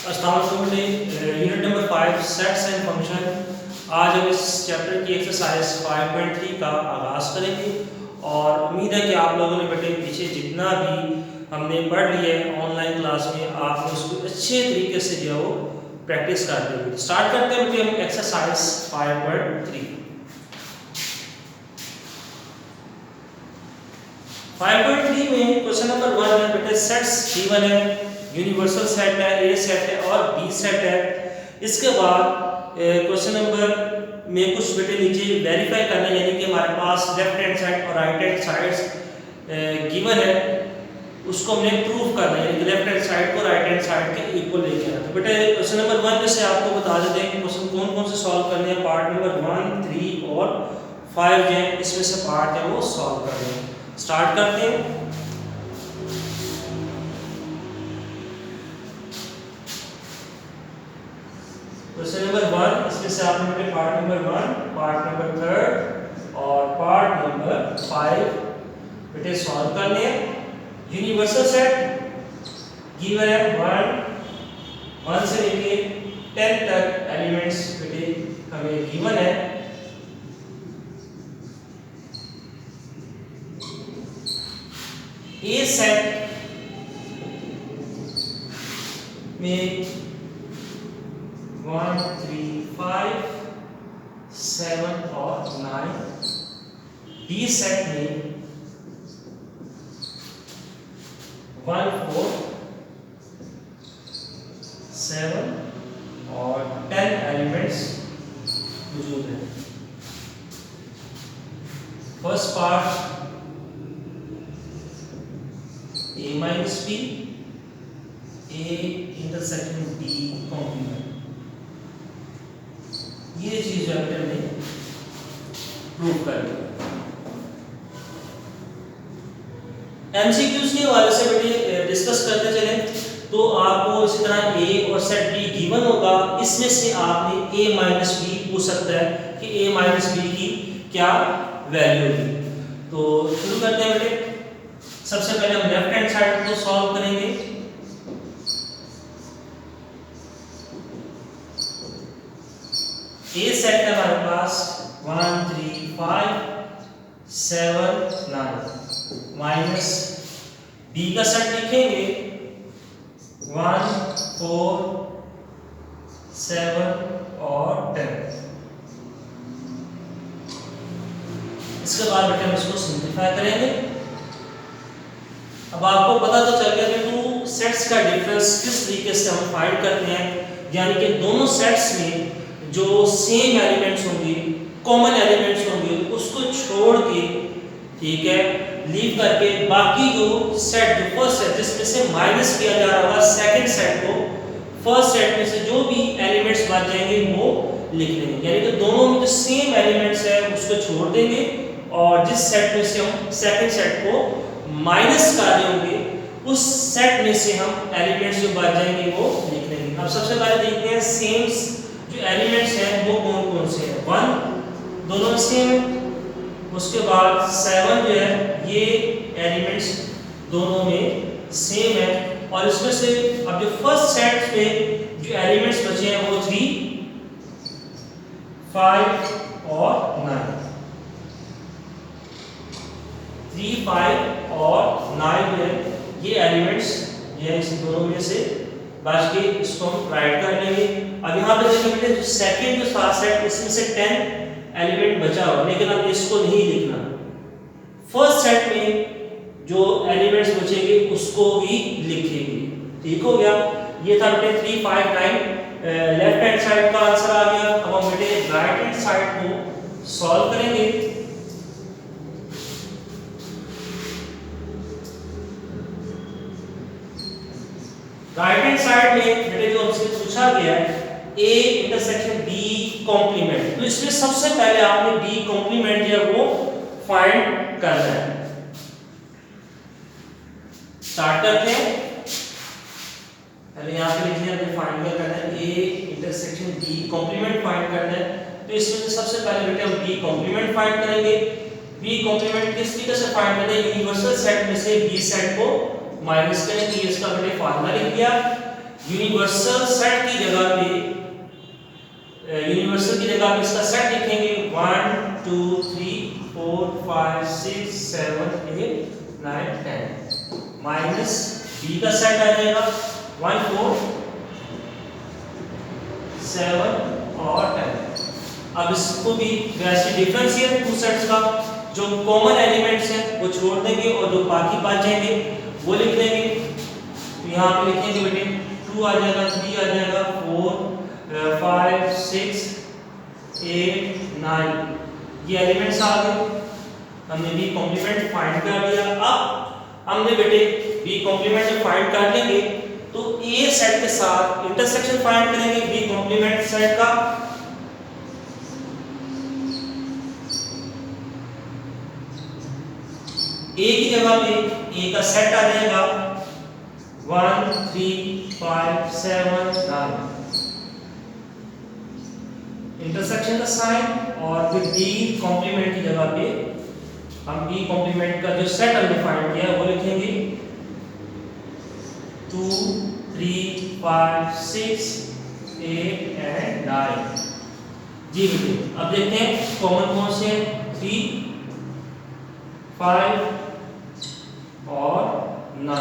Unit number 5 sets and function. आज हम इस चैप्टर की एक्सरसाइज 5.3 का आगाज़ करेंगे और उम्मीद है कि आप लोगों ने बेटे पीछे जितना भी हमने पढ़ लिया है ऑनलाइन क्लास में आप उसको अच्छे तरीके से जो है वो प्रैक्टिस करते हुए स्टार्ट करते हैं बेटे हम एक्सरसाइज 5.3। 5.3 में क्वेश्चन नंबर 1 है बेटे सेट्स गिवन है, यूनिवर्सल सेट है, ए सेट है और बी सेट है। इसके बाद क्वेश्चन नंबर में कुछ बेटे नीचे वेरीफाई करना है, यानी कि हमारे पास लेफ्ट हैंड साइड और राइट हैंड साइड्स गिवन है, उसको हमने प्रूव करना है, यानी कि लेफ्ट हैंड साइड को राइट हैंड साइड के इक्वल लेके आना। तो बेटे क्वेश्चन नंबर 1 में से आपको बता देते हैं कि क्वेश्चन कौन कौन से सॉल्व करने हैं। पार्ट नंबर 1, 3 और 5 जो है इसमें से पार्ट है वो सॉल्व करने हैं। स्टार्ट करते हैं। क्वेश्चन नंबर 1 इसमें से आपने बेटे पार्ट नंबर 1, पार्ट नंबर 3 और पार्ट नंबर 5 बेटे सॉल्व करने हैं। यूनिवर्सल सेट गिवन है 1 से लेके 10 तक एलिमेंट्स बेटे हमें गिवन है। ए सेट में 1, 3, 5, 7 और 9। बी सेट में 1, 4, 7 और 10 एलिमेंट्स मौजूद हैं। First part A minus B, A intersection B complement, ये चीज वेक्टर में प्रूव कर दी। एमसीक्यूज के हवाले से बेटे डिस्कस करते चले तो आपको इसी तरह A और सेट B गिवन होगा, इसमें से आपने A माइनस B पूछ सकता है कि A माइनस B की क्या वैल्यू होगी। तो शुरू करते हैं बेटे। सबसे पहले हम लेफ्ट हैंड साइड को सॉल्व करेंगे। ए सेट है हमारे पास 1, 3, 5, 7, 9 माइनस बी का सेट लिखेंगे 1, 4, 7 और 10। इसके बाद बेटे हम इसको सिंप्लीफाई करेंगे। अब आपको पता तो चल गया कि टू सेट्स का डिफरेंस किस तरीके से हम फाइंड करते हैं, यानी कि दोनों सेट्स में जो सेम एलिमेंट्स होंगे, कॉमन एलिमेंट्स होंगे, उसको छोड़ के ठीक है लीव करके बाकी जो सेट जो फर्स्ट सेट जिसमें से माइनस किया जा रहा होगा सेकंड सेट को, फर्स्ट सेट में से जो भी एलिमेंट्स बच जाएंगे वो लिख लेंगे, यानी कि दोनों में जो सेम एलिमेंट्स है उसको छोड़ देंगे और जिस सेट में से हम सेकंड सेट को माइनस कर रहे होंगे उस सेट में से हम एलिमेंट्स जो बच जाएंगे वो लिख लेंगे। अब सबसे पहले देखते हैं सेम जो एलिमेंट्स हैं वो कौन कौन से हैं। 1 दोनों में सेम है, उसके बाद 7 जो है ये एलिमेंट्स दोनों में सेम है और इसमें से अब जो फर्स्ट सेट में जो एलिमेंट्स बचे हैं वो 3, 5 और 9। 3, 5 और 9 है ये एलिमेंट्स ये इस दोनों में से बच के इसको हम राइट कर लेंगे। अब यहाँ पे देखिए बेटे सेकंड जो फर्स्ट सेट इसमें से 10 एलिमेंट बचा हो, लेकिन अब इसको नहीं लिखना। फर्स्ट सेट में जो एलिमेंट्स बचेंगे उसको ही लिखेंगे। ठीक हो गया। ये था बेटे 3, 5, 9 लेफ्ट हैंड साइड का आंसर आ गया। अब हम बेटे राइट हैंड साइड को सॉल्व करेंगे। राइट हैंड साइड में बेटे जो हमसे पूछा गया है A इंटरसेक्शन B कॉम्प्लीमेंट, तो इसमें सबसे पहले आपने B कॉम्प्लीमेंट जो है वो फाइंड करना है। स्टार्ट करते हैं। पहले यहाँ पे लिखिए हमें फाइंड करना है A intersection B complement find करना है। तो इसमें से सबसे पहले बेटे हम B कॉम्प्लीमेंट फाइंड करेंगे। B कॉम्प्लीमेंट किस तरीके से फाइंड करना है, यूनिवर्सल सेट में से B सेट को माइनस करेंगे, इसका मैंने फार्मूला लिख दिया। यूनिवर्सल सेट की जगह पे यूनिवर्सल की जगह पे इसका सेट लिखेंगे 1 2 3 4 5 6 7 8 9 10 माइनस बी का सेट आ जाएगा 1 4 7 और 10। अब इसको भी वैसे डिफरेंशिएट टू सेट्स का जो कॉमन एलिमेंट्स हैं वो छोड़ देंगे और जो बाकी बच जाएंगे वो लिख देंगे। तो यहाँ पे लिखेंगे बेटे 2 आ जाएगा, 3 आ जाएगा, 4 5 6 8 9 ये एलिमेंट्स आ गए। हमने बी कॉम्प्लीमेंट फाइंड कर लिया। अब हमने बेटे बी कॉम्प्लीमेंट फाइंड कर लेंगे तो ए सेट के साथ इंटरसेक्शन फाइंड करेंगे बी कॉम्प्लीमेंट सेट का। ए की जगह पे ए का सेट आ जाएगा 1 3 5 7 9 इंटरसेक्शन का साइन और फिर बी कॉम्प्लीमेंट की जगह पे हम बी कॉम्प्लीमेंट का जो सेट हमने फाइंड किया है वो लिखेंगे 2 3 5 6 8 एंड 9। जी बेटे अब देखते हैं कॉमन कौन से 3 5 और 9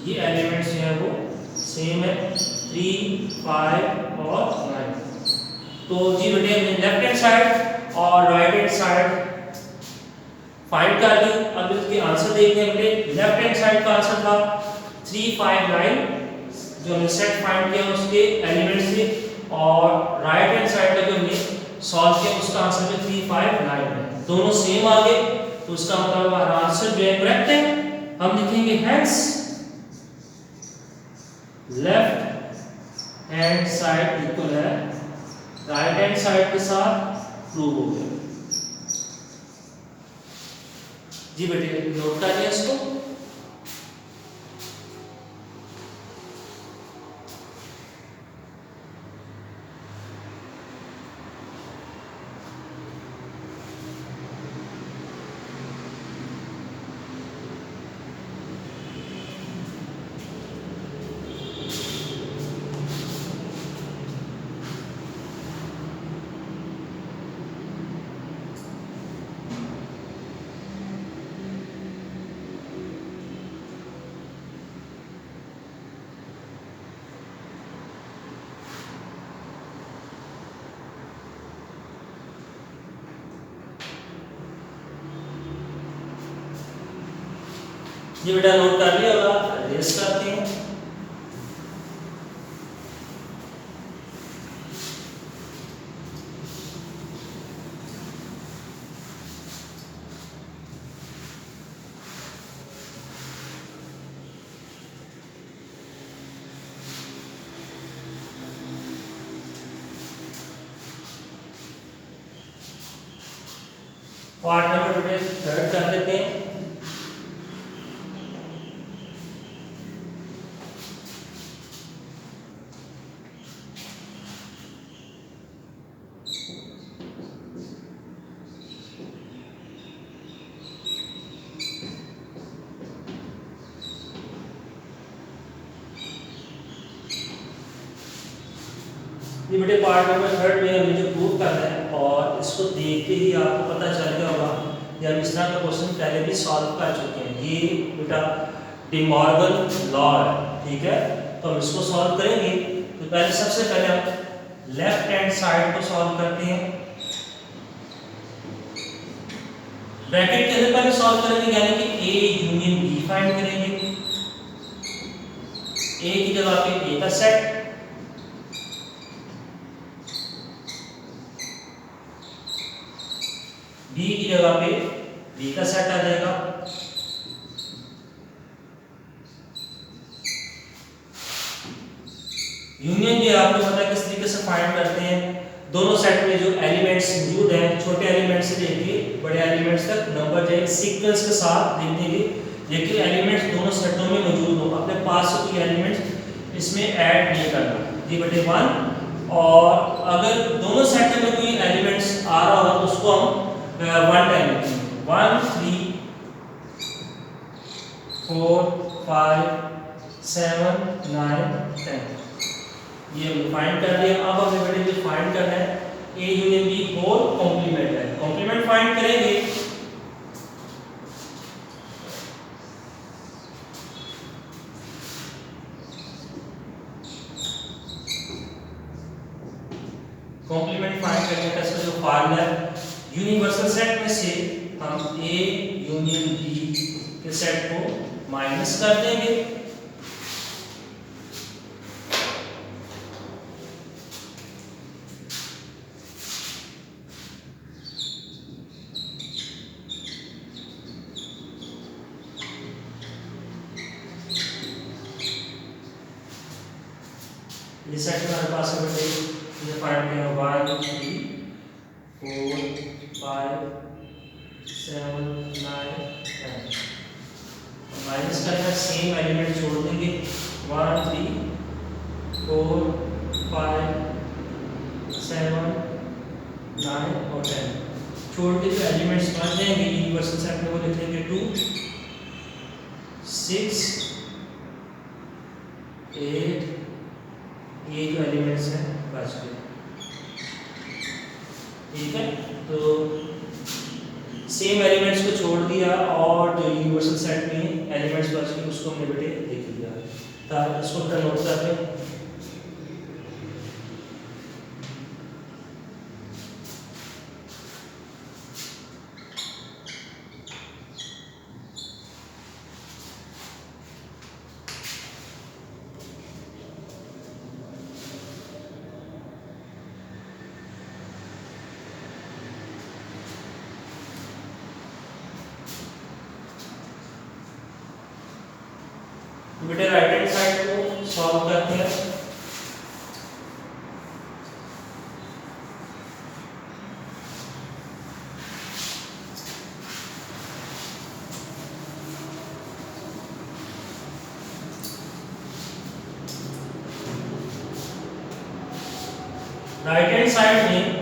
ये एलिमेंट्स जो है वो सेम है 3 5 और 9। तो जी बेटे हमने लेफ्ट हैंड साइड और राइट हैंड साइड फाइंड कर ली। अब इसके आंसर देखते हैं बेटे। लेफ्ट हैंड साइड का आंसर था 3 5 9 जो हमने सेट फाइंड किया उसके एलिमेंट्स थे और राइट हैंड साइड का जो हमने सॉल्व किया उसका आंसर भी 3 5 9 है। दोनों सेम आ गए तो उसका मतलब हमारा आंसर जो है करेक्ट है। हम लिखेंगे hence left hand side equal है राइट हैंड साइड के साथ प्रूव हो गया। जी बेटे नोट कर लिया इसको। ये बेटा नोट कर लिया होगा, रेस करते हैं। पार्ट नंबर बेटे थर्ड कर लेते हैं। ये बेटे पार्ट नंबर थर्ड में हमें जो प्रूव करना है और इसको देख के ही आपको पता चल गया होगा कि हम इस तरह का क्वेश्चन पहले भी सॉल्व कर चुके हैं। ये बेटा डी मॉर्गन लॉ है, ठीक है। तो हम इसको सॉल्व करेंगे तो पहले सबसे पहले हम लेफ्ट हैंड साइड को सॉल्व करते हैं। ब्रैकेट के अंदर पहले सॉल्व करेंगे यानी कि ए यूनियन बी फाइंड करेंगे। ए की जगह पे ए का सेट, बी की जगह पे बी का सेट आ जाएगा, यूनियन जो आपको पता है किस तरीके से फाइंड करते हैं। दोनों सेट में जो एलिमेंट्स मौजूद हैं छोटे एलिमेंट से लेके बड़े एलिमेंट्स तक नंबर जो है सीक्वेंस के साथ लिख देंगे, लेकिन एलिमेंट्स दोनों सेटों में मौजूद हो। अपने पास से कोई एलिमेंट्स इसमें ऐड नहीं करना। ये बटे 1 और अगर दोनों सेट में कोई एलिमेंट्स आ रहा हो तो उसको हम 1 टाइम लिखेंगे। 1 3 4 5 7 9 10। ये हमने फाइंड कर लिया। अब हमें बेटे जो फाइंड करना है A union B whole complement है। कॉम्प्लीमेंट फाइंड करेंगे कॉम्प्लीमेंट फाइंड करने का इसका जो फार्मूला है, यूनिवर्सल सेट में से हम ए यूनियन बी के सेट को माइनस कर देंगे। ये सेट हमारे पास है बेटे, ये फाइंड किया 1 3 4 5 7 9 10। माइनस करना सेम एलिमेंट जोड़ देंगे 1 3 4 5 7 9 और 10। छोड़ के जो एलिमेंट्स बन जाएंगे यूनिवर्सल सेट में वो लिख लेंगे 2 6 8। ये जो एलिमेंट्स हैं बच गए। ठीक है, तो सेम एलिमेंट्स को छोड़ दिया और जो यूनिवर्सल सेट में एलिमेंट्स बच गए उसको हमने बेटे लिख दिया। तो इसको थोड़ा नोट करते हैं। बेटे राइट हैंड साइड को सॉल्व करते हैं। राइट हैंड साइड में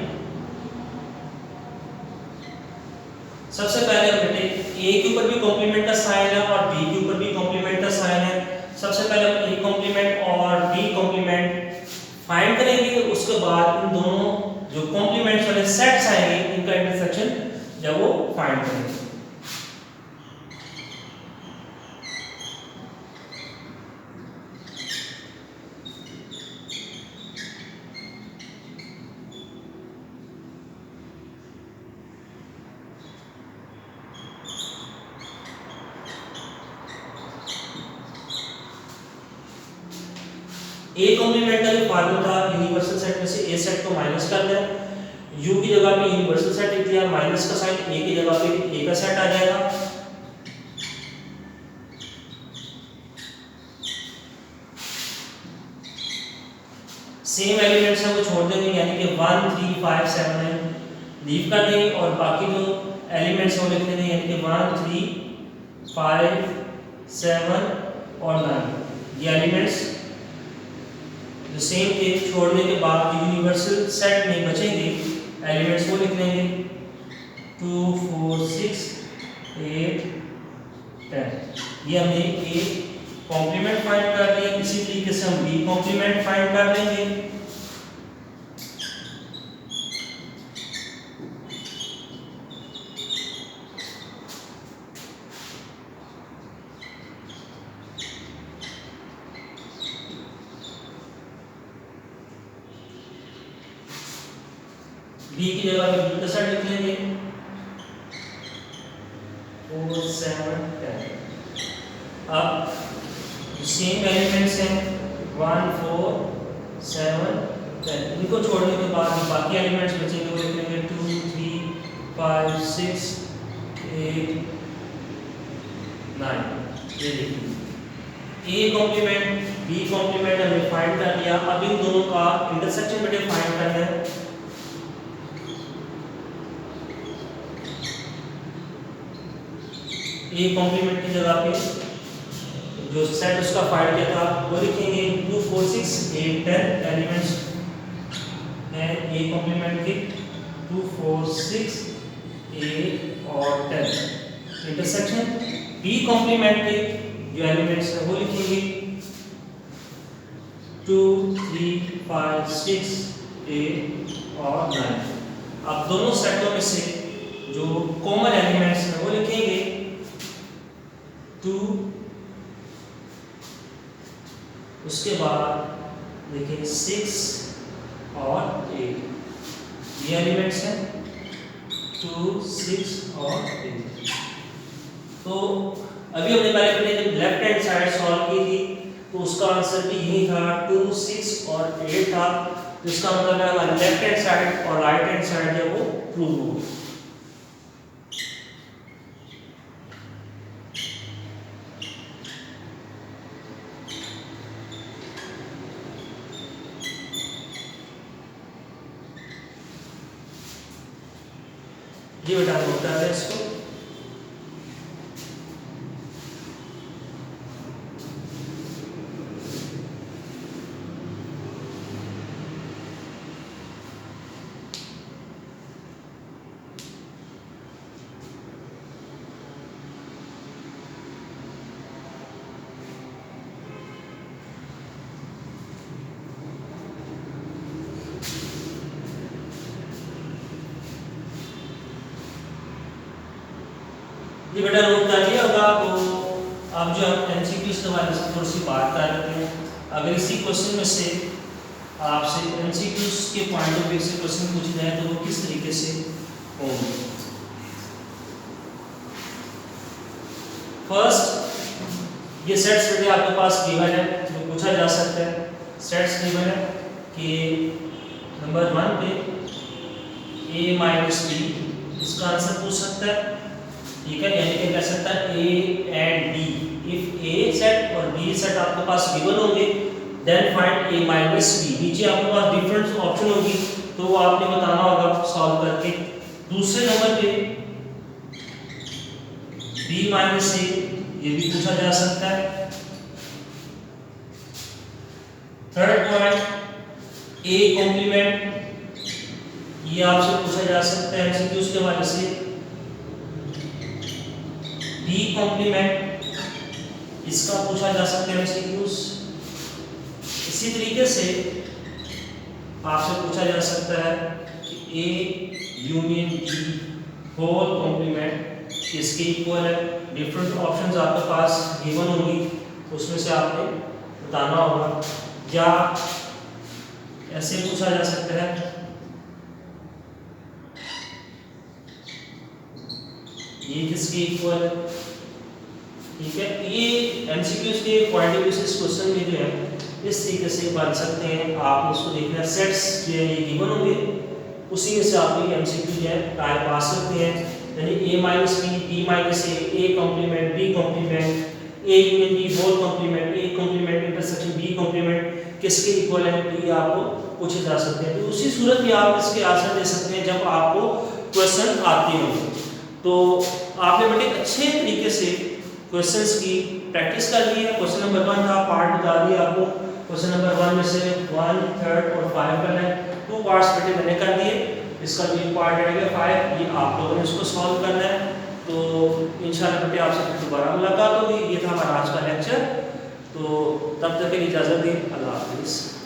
सबसे पहले बेटे ए के ऊपर भी कॉम्प्लीमेंट का साइन है और बी के ऊपर भी कॉम्प्लीमेंट का साइन है। सबसे पहले हम ए कॉम्प्लीमेंट और बी कॉम्प्लीमेंट फाइंड करेंगे, उसके बाद इन दोनों जो कॉम्प्लीमेंट्स वाले सेट्स आएंगे इनका इंटरसेक्शन जब वो फाइंड करेंगे। ए कॉम्प्लीमेंट का जो फार्मूला था यूनिवर्सल सेट में से ए सेट को माइनस कर दें। यू की जगह पे यूनिवर्सल सेट लिख दिया, माइनस का साइन, ए की जगह पे ए का सेट आ जाएगा। सेम एलिमेंट्स हैं वो छोड़ देंगे, यानी कि 1 3 5 7 9 लीव कर देंगे और बाकी जो एलिमेंट्स हैं वो लिख देंगे, यानी कि 1 3 5 7 और 9। ये एलिमेंट्स जो सेम थे छोड़ने के बाद यूनिवर्सल सेट में बचेंगे एलिमेंट्स वो लिख लेंगे 2 4 6 8 10। ये हमने ए कॉम्प्लीमेंट फाइंड कर लिया। इसी तरीके से हम बी कॉम्प्लीमेंट फाइंड कर लेंगे। बी की जगह पे बी का सेट लिख लेंगे 4 7 10। अब सेम एलिमेंट्स हैं 1 4 7 10। इनको छोड़ने के बाद बाकी एलिमेंट्स बचेंगे वो लिख लेंगे 2 3 5 6 8 9। ये देखिए ए कॉम्प्लीमेंट बी कॉम्प्लीमेंट हमने फाइंड कर लिया। अब इन दोनों का इंटरसेक्शन बेटे फाइंड करना है। ए कॉम्प्लीमेंट की जगह पे जो सेट उसका फाइंड किया था वो लिखेंगे 2 4 6 8 10 एलिमेंट्स हैं ए कॉम्प्लीमेंट के 2 4 6 8 और 10। इंटरसेक्शन बी कॉम्प्लीमेंट के जो एलिमेंट्स हैं वो लिखेंगे 2 3 5 6 8 और 9। अब दोनों सेटों में से जो कॉमन एलिमेंट्स हैं वो लिखेंगे 2, उसके बाद लिखेंगे 6 और 8। ये एलिमेंट्स हैं 2 6 और 8। तो अभी हमने पहले जब लेफ्ट हैंड साइड सॉल्व की थी तो उसका आंसर भी यही था 2 6 और 8 था। तो इसका मतलब है हमारी लेफ्ट हैंड साइड और राइट हैंड साइड है वो प्रूव होगी। ये बेटा होता है इसको ये बेटा नोट कर लिया होगा। तो अब जो हम एमसीक्यूज के बारे में थोड़ी सी बात कर लेते हैं। अगर इसी क्वेश्चन में से आपसे एमसीक्यूज के पॉइंट ऑफ व्यू से क्वेश्चन पूछ जाए तो वो किस तरीके से होंगे। फर्स्ट ये सेट्स बेटे आपके पास गिवन है जो पूछा जा सकता है। सेट्स गिवन है कि नंबर 1 पे a माइनस b, इसका आंसर पूछ सकता है। ठीक है, यानी कि कह सकता है a and b। If a set और b सेट आपके पास गिवन होंगे then find a minus b। नीचे आपके पास डिफरेंट ऑप्शन होगी तो वो आपने बताना होगा सॉल्व करके। दूसरे नंबर पे b माइनस a, ये भी पूछा जा सकता है। थर्ड पॉइंट a कॉम्प्लीमेंट, ये आपसे पूछा जा सकता है एमसीक्यूज के हवाले से। b कॉम्प्लीमेंट, इसका पूछा जा सकता है एमसीक्यूज। इसी तरीके से आपसे पूछा जा सकता है कि a union b whole complement किसके इक्वल है। डिफरेंट ऑप्शंस आपके पास गिवन होंगी, उसमें से आपने बताना होगा। या ऐसे पूछा जा सकता है ये किसके इक्वल है। ठीक है, ये एमसीक्यूज के पॉइंट ऑफ व्यू से इस क्वेश्चन में जो है इस तरीके से बन सकते हैं। आप इसको देखना, सेट्स जो है ये गिवन होंगे, उसी में से आप ये एमसीक्यू जो है टाइप पा सकते हैं। यानी a minus b minus a complement b complement a union b whole complement a complement intersection b complement किसके इक्वल है, तो ये आपको पूछे जा सकते हैं। तो उसी सूरत में आप इसके आंसर दे सकते हैं जब आपको क्वेश्चन आते हो। तो आपने बड़े अच्छे तरीके से क्वेश्चंस की प्रैक्टिस कर ली है। क्वेश्चन नंबर 1 था, पार्ट बता दिया आपको। क्वेश्चन नंबर 1 में से 1, 3 और 5 करना है। 2 पार्ट्स बेटे मैंने कर दिए, इसका जो एक पार्ट रहेगा 5, ये आप लोगों ने इसको सॉल्व करना है। तो इंशाल्लाह बेटे आपसे फिर दोबारा मुलाकात होगी। ये था हमारा आज का लेक्चर। तो तब तक के लिए इजाज़त दें। अल्लाह हाफिज़।